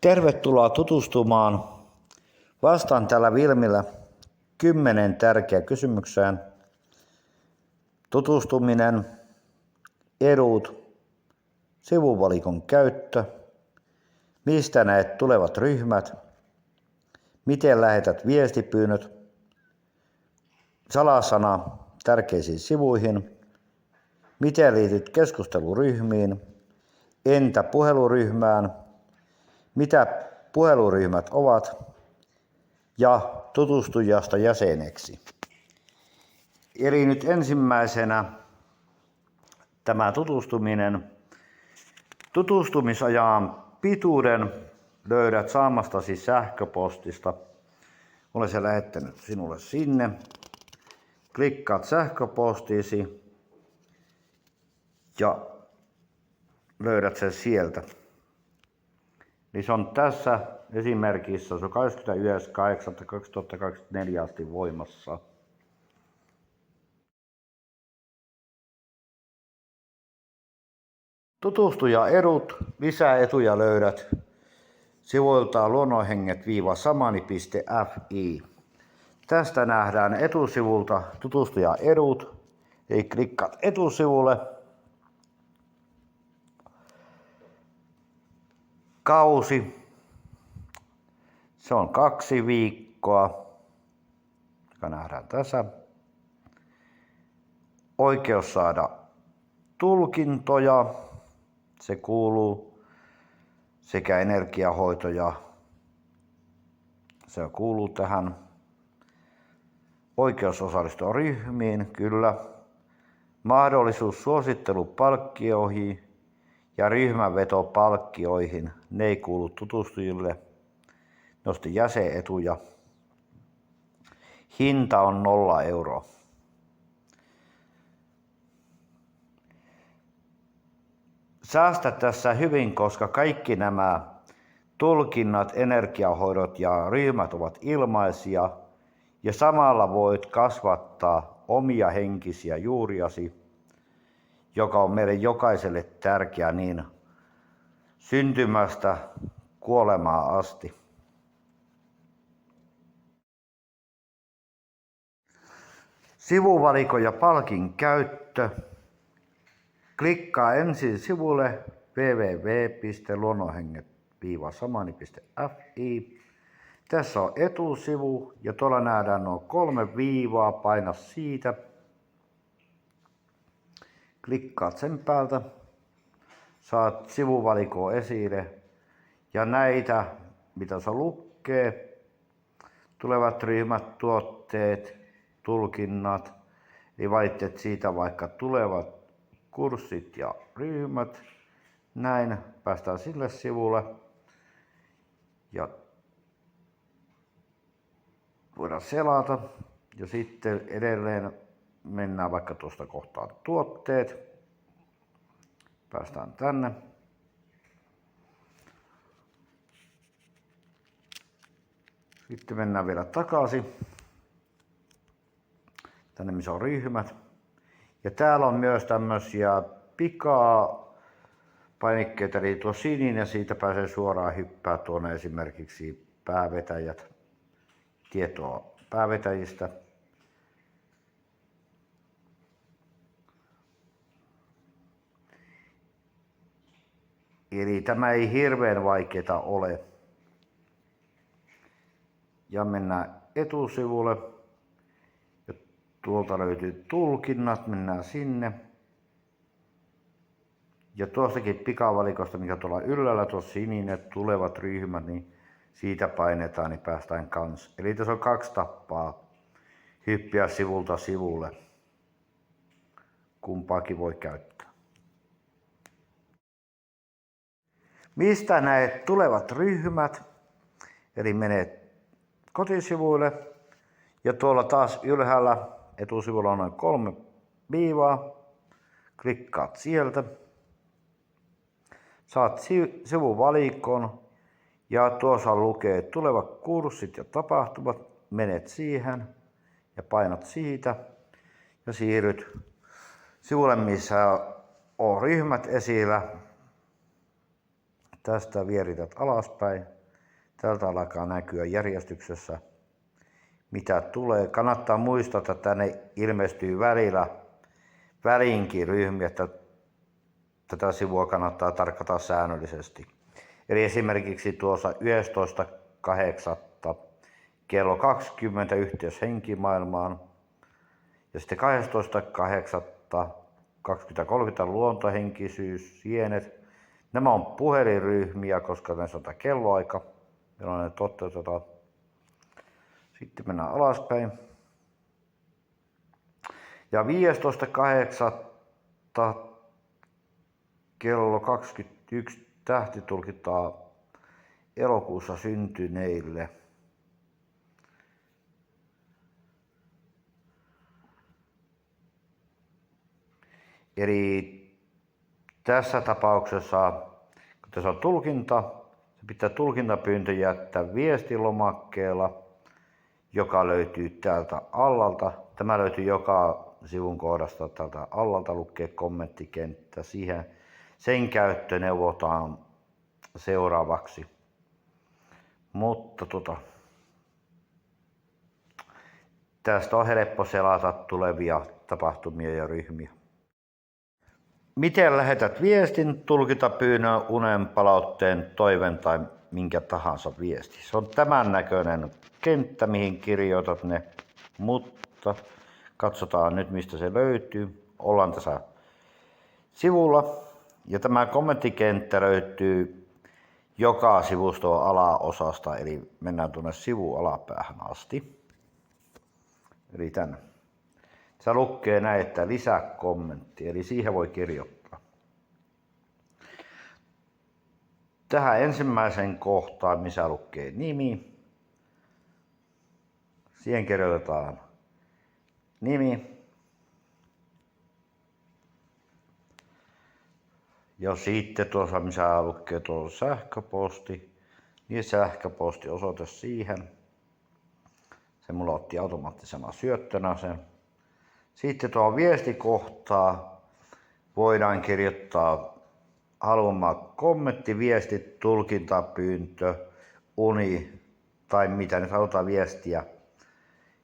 Tervetuloa tutustumaan. Vastaan tällä filmillä 10 tärkeää kysymykseen. Tutustuminen, edut, sivuvalikon käyttö, mistä näet tulevat ryhmät, miten lähetät viestipyynnöt, salasana tärkeisiin sivuihin, miten liityt keskusteluryhmiin, entä puheluryhmään, mitä puheluryhmät ovat ja tutustujasta jäseneksi. Eli nyt ensimmäisenä tämä tutustuminen. Tutustumisajan pituuden löydät saamastasi sähköpostista. Olen sen lähettänyt sinulle sinne. Klikkaat sähköpostiisi ja löydät sen sieltä. Niin se on tässä esimerkissä, se on 29.8.2024 asti voimassa. Tutustuja edut, lisää etuja löydät sivuilta luonnonhenget-samani.fi. Tästä nähdään etusivulta tutustuja edut, eli klikkaat etusivulle. Kausi, se on 2 viikkoa, joka nähdään tässä. Oikeus saada tulkintoja, se kuuluu sekä energiahoitoja, se kuuluu tähän. Oikeus osallistua ryhmiin, kyllä. Mahdollisuus suosittelupalkkioihin ja ryhmänvetopalkkioihin, ne ei kuulu tutustujille. Nosti jäsenetuja. Hinta on 0 euroa. Säästä tässä hyvin, koska kaikki nämä tulkinnat, energiahoidot ja ryhmät ovat ilmaisia ja samalla voit kasvattaa omia henkisiä juuriasi, joka on meille jokaiselle tärkeä niin syntymästä kuolemaan asti. Sivuvaliko ja palkin käyttö. Klikkaa ensin sivulle www.luonnonhenget-samani.fi. Tässä on etusivu ja tuolla nähdään nuo 3 viivaa, paina siitä. Klikkaat sen päältä, saat sivuvalikoa esille ja näitä, mitä se lukee, tulevat ryhmät, tuotteet, tulkinnat, eli valitset siitä vaikka tulevat kurssit ja ryhmät. Näin päästään sille sivulle ja voidaan selata ja sitten edelleen mennään vaikka tuosta kohtaan tuotteet. Päästään tänne. Sitten mennään vielä takaisin tänne, missä on ryhmät. Ja täällä on myös tämmöisiä pikapainikkeita, eli tuo sininen, siitä pääsee suoraan hyppää tuonne esimerkiksi päävetäjät, tietoa päävetäjistä. Eli tämä ei hirveän vaikeaa ole. Ja mennään etusivulle. Ja tuolta löytyy tulkinnat, mennään sinne. Ja tuostakin pikavalikosta, mikä tuolla ylhäällä, tuossa sininen, tulevat ryhmät, niin siitä painetaan, niin päästään kanssa. Eli tässä on 2 tapaa hyppiä sivulta sivulle. Kumpaakin voi käyttää. Mistä näet tulevat ryhmät? Eli menet kotisivuille ja tuolla taas ylhäällä etusivulla on noin 3 viivaa. Klikkaat sieltä. Saat sivuvalikon ja tuossa lukee tulevat kurssit ja tapahtumat. Menet siihen ja painat siitä ja siirryt sivulle, missä on ryhmät esillä. Tästä vierität alaspäin. Täältä alkaa näkyä järjestyksessä mitä tulee. Kannattaa muistaa, että tänne ilmestyy välillä väliinkin ryhmiä, että tätä sivua kannattaa tarkata säännöllisesti. Eli esimerkiksi tuossa 11.8. kello 20 yhteys henkimaailmaan ja sitten 12.8. 20.30 luontohenkisyys, sienet. Nämä on puhelinryhmiä, koska ne on kelloaika, jolloin ne toteutetaan. Sitten mennään alaspäin. Ja 15.8. kello 21 tähti tulkitaan elokuussa syntyneille. Eli tässä tapauksessa, kun tässä on tulkinta, se pitää tulkintapyyntö jättää viestilomakkeella, joka löytyy täältä allalta. Tämä löytyy joka sivun kohdasta täältä allalta, lukee kommenttikenttä. Sen käyttö neuvotaan seuraavaksi. Mutta tästä on helppo selata tulevia tapahtumia ja ryhmiä. Miten lähetät viestin, tulkintapyynnön, unen, palautteen, toiveen tai minkä tahansa viesti? Se on tämän näköinen kenttä, mihin kirjoitat ne, mutta katsotaan nyt mistä se löytyy. Ollaan tässä sivulla ja tämä kommenttikenttä löytyy joka sivuston alaosasta, eli mennään tuonne sivun alapäähän asti. Eli tänne. Se lukee näin, että lisää kommentti, eli siihen voi kirjoittaa. Tähän ensimmäiseen kohtaan, missä lukee nimi, siihen kirjoitetaan nimi. Ja sitten tuossa, missä lukee tuo sähköposti, niin sähköpostiosoite siihen. Se mulla otti automaattisena syöttönä sen. Sitten tuo viestikohtaa voidaan kirjoittaa haluama kommentti, viesti, tulkintapyyntö, uni tai mitä nyt halutaan viestiä.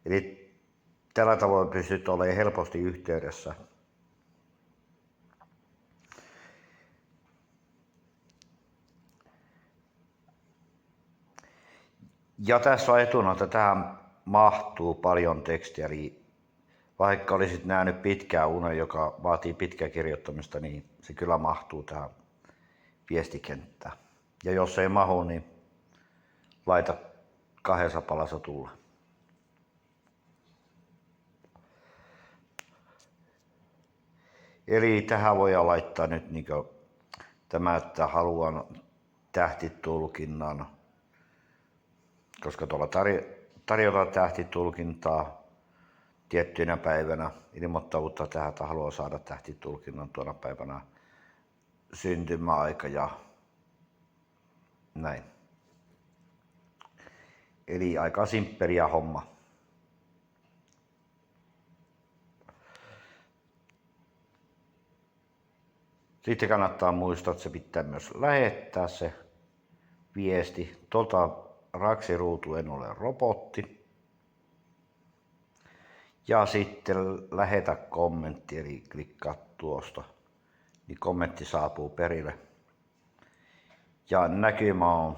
Eli tällä tavoin pystyt olemaan helposti yhteydessä. Ja tässä on etuna, että tähän mahtuu paljon tekstiä, eli vaikka olisit nähnyt pitkää unen, joka vaatii pitkää kirjoittamista, niin se kyllä mahtuu tähän viestikenttään. Ja jos ei mahu, niin laita 2 palassa tulla. Eli tähän voidaan laittaa nyt tämä, että haluan tähtitulkinnan, koska tuolla tarjotaan tähtitulkintaa tiettynä päivänä, ilmoittavuutta tähän, että haluaa saada tähtitulkinnan tuona päivänä, syntymäaika ja näin. Eli aika simppeliä homma. Sitten kannattaa muistaa, että se pitää myös lähettää se viesti. Tuolta raksiruutu en ole robotti. Ja sitten lähetä kommentti, eli klikkaa tuosta, niin kommentti saapuu perille. Ja näkymä on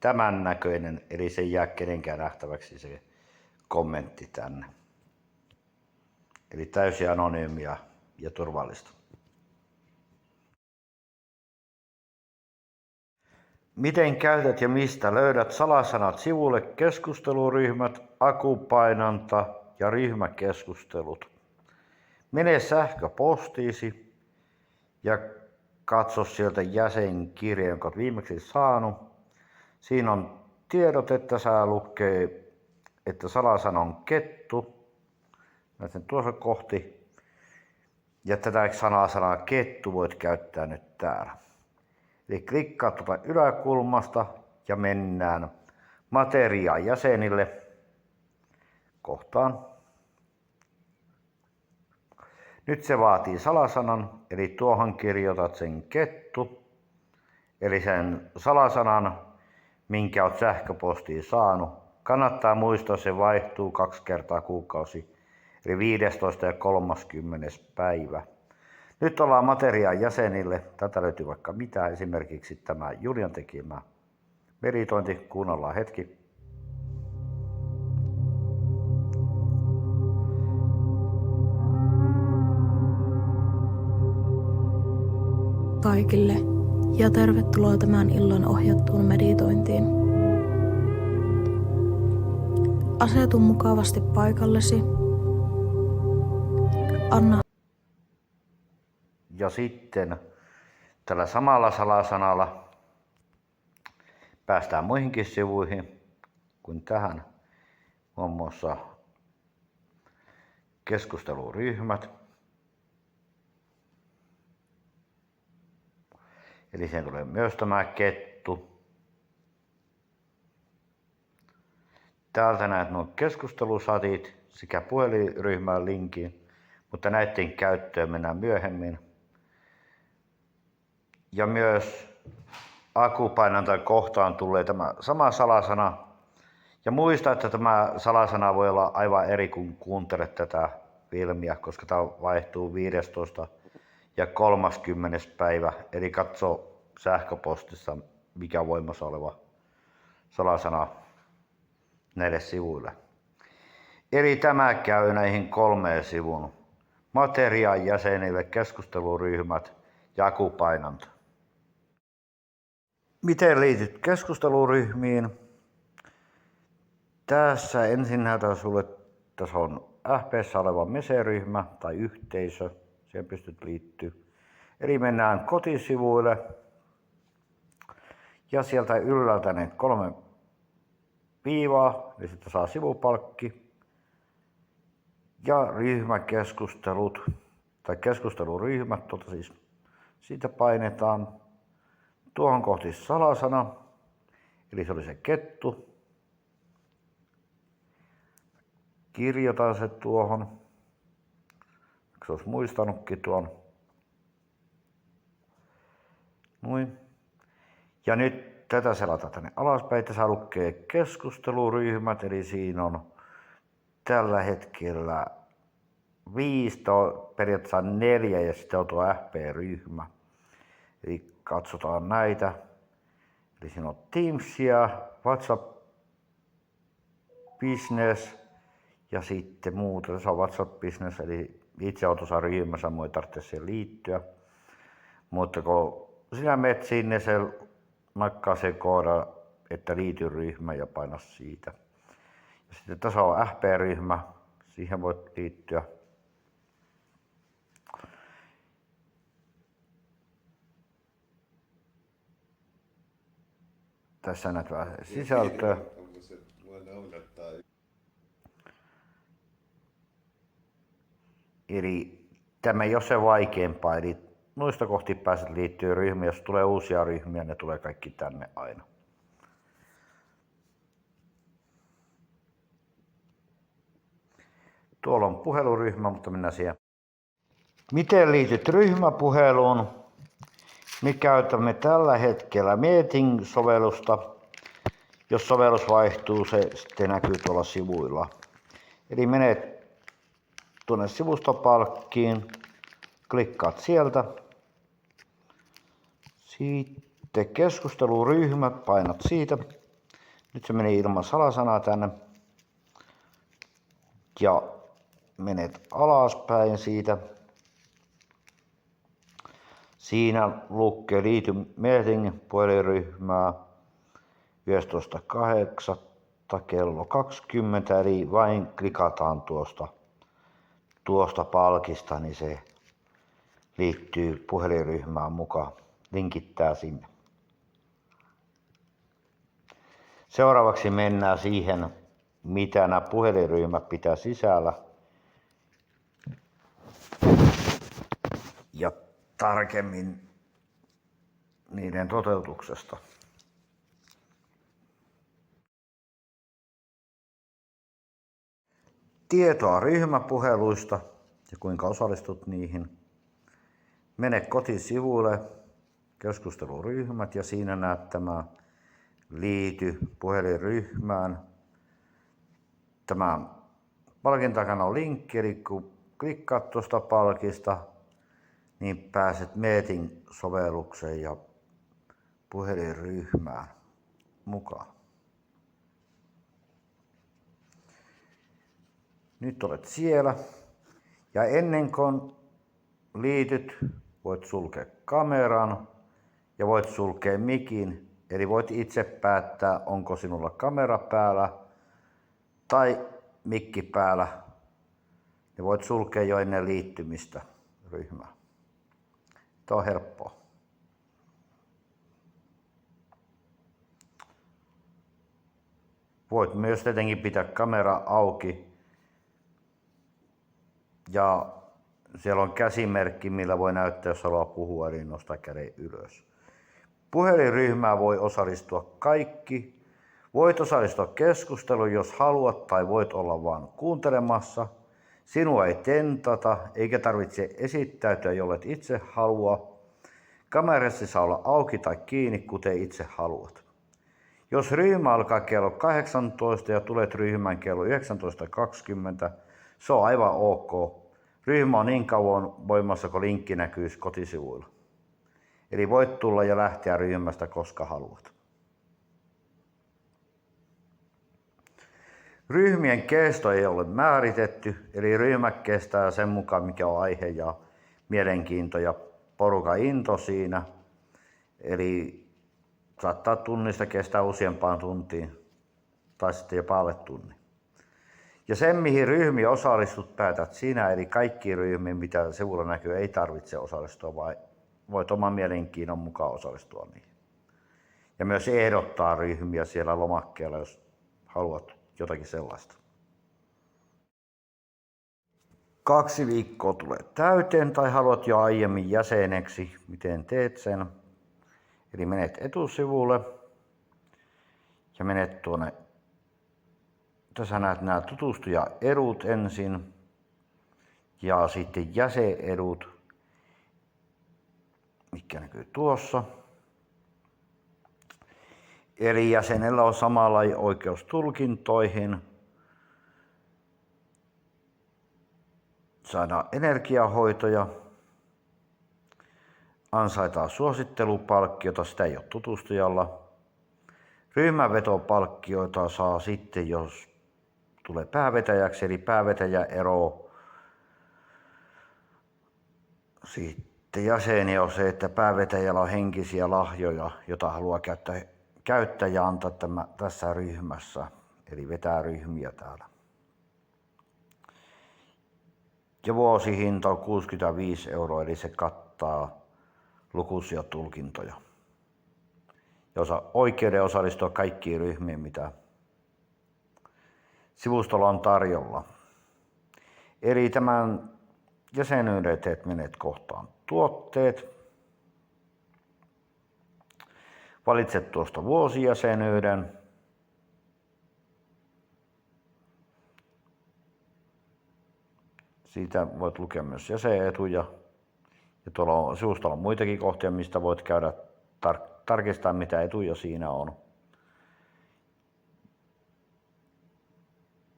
tämän näköinen, eli se ei jää kenenkään nähtäväksi se kommentti tänne. Eli täysin anonyymiä ja turvallista. Miten käytät ja mistä löydät salasanat sivulle, keskusteluryhmät, akupainanta ja ryhmäkeskustelut? Mene sähköpostiisi ja katso sieltä jäsenkirja, jonka olet viimeksi saanut. Siinä on tiedot, että saa lukee, että salasana on kettu. Mä sen tuossa kohti. Ja tätä salasanaa kettu voit käyttää nyt täällä. Eli klikkaa tuota yläkulmasta ja mennään materiaan jäsenille kohtaan. Nyt se vaatii salasanan, eli tuohon kirjoitat sen kettu. eli sen salasanan, minkä olet sähköpostiin saanut. Kannattaa muistaa, se vaihtuu 2 kertaa kuukausi, eli 15. ja 30. päivä. Nyt ollaan materiaan jäsenille. Tätä löytyy vaikka mitä, esimerkiksi tämä Julian tekemä meditointi. Kuunnellaan hetki. Kaikille ja tervetuloa tämän illan ohjattuun meditointiin. Asetu mukavasti paikallesi. Anna. Ja sitten tällä samalla salasanalla päästään muihinkin sivuihin kuin tähän, muun muassa keskusteluryhmät. Eli siihen tulee myös tämä kettu. Täältä näet nuo keskustelusatit sekä puhelinryhmän linkin, mutta näiden käyttöön mennään myöhemmin. Ja myös akupainantan kohtaan tulee tämä sama salasana. Ja muista, että tämä salasana voi olla aivan eri, kun kuuntelet tätä filmiä, koska tämä vaihtuu 15. ja 30. päivä. Eli katso sähköpostissa, mikä voimassa oleva salasana näille sivuille. Eli tämä käy näihin 3 sivun. Materiaan jäsenille, keskusteluryhmät ja akupainanta. Miten liityt keskusteluryhmiin? Tässä ensin näytän sulle, tässä on FB:ssä oleva meseryhmä tai yhteisö. Siihen pystyt liittyä. Eli mennään kotisivuille. Ja sieltä ylhäältä ne 3 viivaa, eli sitten saa sivupalkki. Ja ryhmäkeskustelut, tai keskusteluryhmät, siis siitä painetaan. Tuohon kohti salasana, eli se oli se kettu. Kirjoitan se tuohon. Se olisi muistanutkin tuon. Noin. Ja nyt tätä selataan tänne alaspäin. Tässä lukee keskusteluryhmät, eli siinä on tällä hetkellä 5, periaatteessa 4 ja sitten on tuo FP-ryhmä. Eli katsotaan näitä. Eli siinä on Teamsia, WhatsApp Business ja sitten muuta. Tässä on WhatsApp Business, eli itse olen tuossa ryhmässä, minun ei tarvitse siihen liittyä. Mutta kun sinä menet sinne, se nakkaa se kooda, että liity ryhmä ja paina siitä. Ja sitten tässä on FP-ryhmä, siihen voit liittyä. Tässä näet vähän sisältöä. Eli tämä ei ole se vaikeampaa, eli noista kohti pääset liittyä ryhmiin. Jos tulee uusia ryhmiä, ne tulee kaikki tänne aina. Tuolla on puheluryhmä, mutta mennään siihen. Miten liityt ryhmäpuheluun? Me käytämme tällä hetkellä Meeting-sovellusta. Jos sovellus vaihtuu, se sitten näkyy tuolla sivuilla. Eli menet tuonne sivustopalkkiin, klikkaat sieltä. Sitten keskusteluryhmät, painat siitä. Nyt se meni ilman salasanaa tänne. Ja menet alaspäin siitä. Siinä lukee liity meeting puhelinryhmää 11.8. kello 20, eli vain klikataan tuosta palkista, niin se liittyy puhelinryhmään mukaan, linkittää sinne. Seuraavaksi mennään siihen, mitä nämä puhelinryhmät pitää sisällä. Ja tarkemmin niiden toteutuksesta. Tietoa ryhmäpuheluista ja kuinka osallistut niihin. Mene kotisivuille keskusteluryhmät ja siinä näet tämä liity puhelinryhmään. Tämä palkin takana on linkki, eli kun klikkaat tuosta palkista, niin pääset Meeting-sovellukseen ja puhelinryhmään mukaan. Nyt olet siellä ja ennen kuin liityt, voit sulkea kameran ja voit sulkea mikin, eli voit itse päättää, onko sinulla kamera päällä tai mikki päällä, ja voit sulkea jo ennen liittymistä ryhmään. Tämä on helppoa. Voit myös tietenkin pitää kamera auki ja siellä on käsimerkki, millä voi näyttää, jos haluaa puhua, eli nostaa käden ylös. Puhelinryhmään voi osallistua kaikki. Voit osallistua keskusteluun, jos haluat, tai voit olla vain kuuntelemassa. Sinua ei tentata, eikä tarvitse esittäytyä, jollet itse halua. Kamerasi saa olla auki tai kiinni, kuten itse haluat. Jos ryhmä alkaa kello 18 ja tulet ryhmään kello 19.20, se on aivan ok. Ryhmä on niin kauan voimassa, kun linkki näkyy kotisivuilla. Eli voit tulla ja lähteä ryhmästä, koska haluat. Ryhmien kesto ei ole määritetty, eli ryhmä kestää sen mukaan, mikä on aihe ja mielenkiinto ja porukan into siinä. Eli saattaa tunnista kestää useampaan tuntiin tai sitten jopa alle tunnin. Ja sen, mihin ryhmiin osallistut, päätät sinä, eli kaikkiin ryhmiin, mitä sivulla näkyy, ei tarvitse osallistua, vaan voit oman mielenkiinnon mukaan osallistua niihin. Ja myös ehdottaa ryhmiä siellä lomakkeella, jos haluat jotakin sellaista. 2 viikkoa tulee täyteen tai haluat jo aiemmin jäseneksi, miten teet sen. Eli menet etusivulle ja menet tuonne. Tässä näet nämä tutustuja-edut ensin ja sitten jäsenedut, mikä näkyy tuossa. Eli jäsenellä on samalla oikeus tulkintoihin, saadaan energiahoitoja, ansaitaan suosittelupalkkiota, sitä ei ole tutustujalla. Ryhmänvetopalkkioita saa sitten, jos tulee päävetäjäksi, eli päävetäjä eroaa. Sitten jäseni on se, että päävetäjällä on henkisiä lahjoja, joita haluaa käyttää ja antaa tässä ryhmässä, eli vetää ryhmiä täällä. Ja vuosihinta on 65 €, eli se kattaa lukuisia tulkintoja. Ja oikeuden osallistua kaikkiin ryhmiin, mitä sivustolla on tarjolla. Eli tämän jäsenyyden teet menet kohtaan tuotteet. Valitset tuosta vuosijäsenyyden. Siitä voit lukea myös jäsenetuja. Ja tuolla sivustolla on muitakin kohtia, mistä voit käydä tarkistaa, mitä etuja siinä on.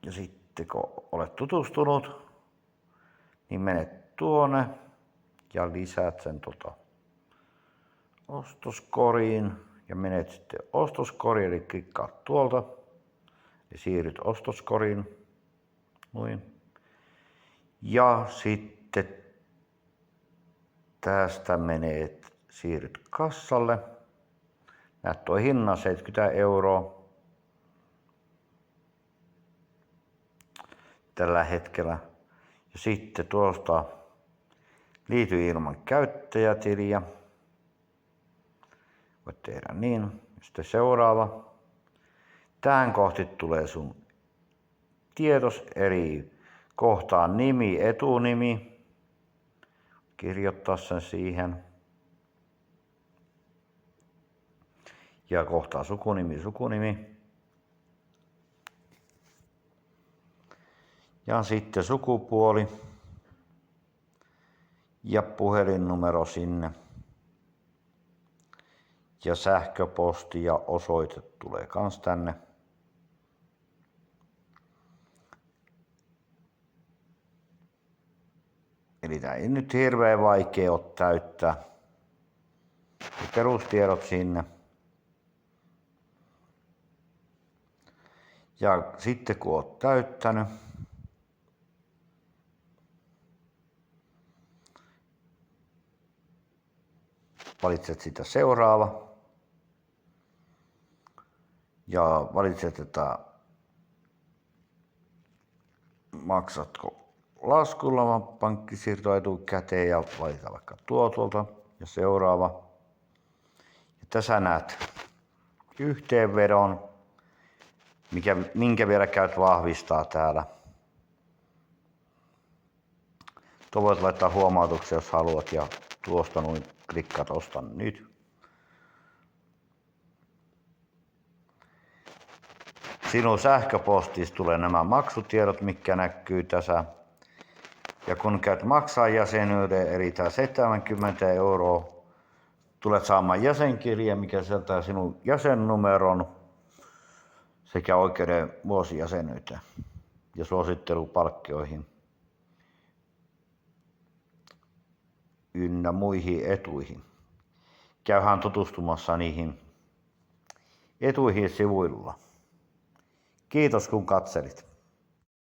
Ja sitten kun olet tutustunut, niin menet tuonne ja lisäät sen ostoskoriin ja menet sitten ostoskoriin, eli klikkaat tuolta ja siirryt ostoskoriin. Noin. Ja sitten tästä siirryt kassalle. Näet tuo hinnan 70 € tällä hetkellä. Ja sitten tuosta liity ilman käyttäjätiliä. Voit tehdä niin. Sitten seuraava. Tähän kohti tulee sun tietos eri kohtaan nimi, etunimi. Kirjoittaa sen siihen. Ja kohtaa sukunimi. Ja sitten sukupuoli. Ja puhelinnumero sinne. Ja sähköposti ja osoite tulee kans tänne. Eli tää ei nyt hirveän vaikea ole täyttää. Ja perustiedot sinne. Ja sitten kun oot täyttänyt, valitset sitä seuraava. Ja valitset, että maksatko laskulla vai pankkisiirto etukäteen ja valita vaikka tuolta ja seuraava. Ja tässä näet yhteenvedon, minkä vielä käyt vahvistaa täällä. Tuo voit laittaa huomautuksia jos haluat ja tuosta noin klikkaat osta nyt. Sinun sähköpostissa tulee nämä maksutiedot, mitkä näkyy tässä. Ja kun käyt maksaa jäsenyyden, eli tämä 70 €, tulet saamaan jäsenkirja, mikä sisältää sinun jäsennumeron sekä oikeuden vuosijäsenyyteen ja suosittelupalkkioihin ynnä muihin etuihin. Käyhän tutustumassa niihin etuihin sivuilla. Kiitos kun katselit.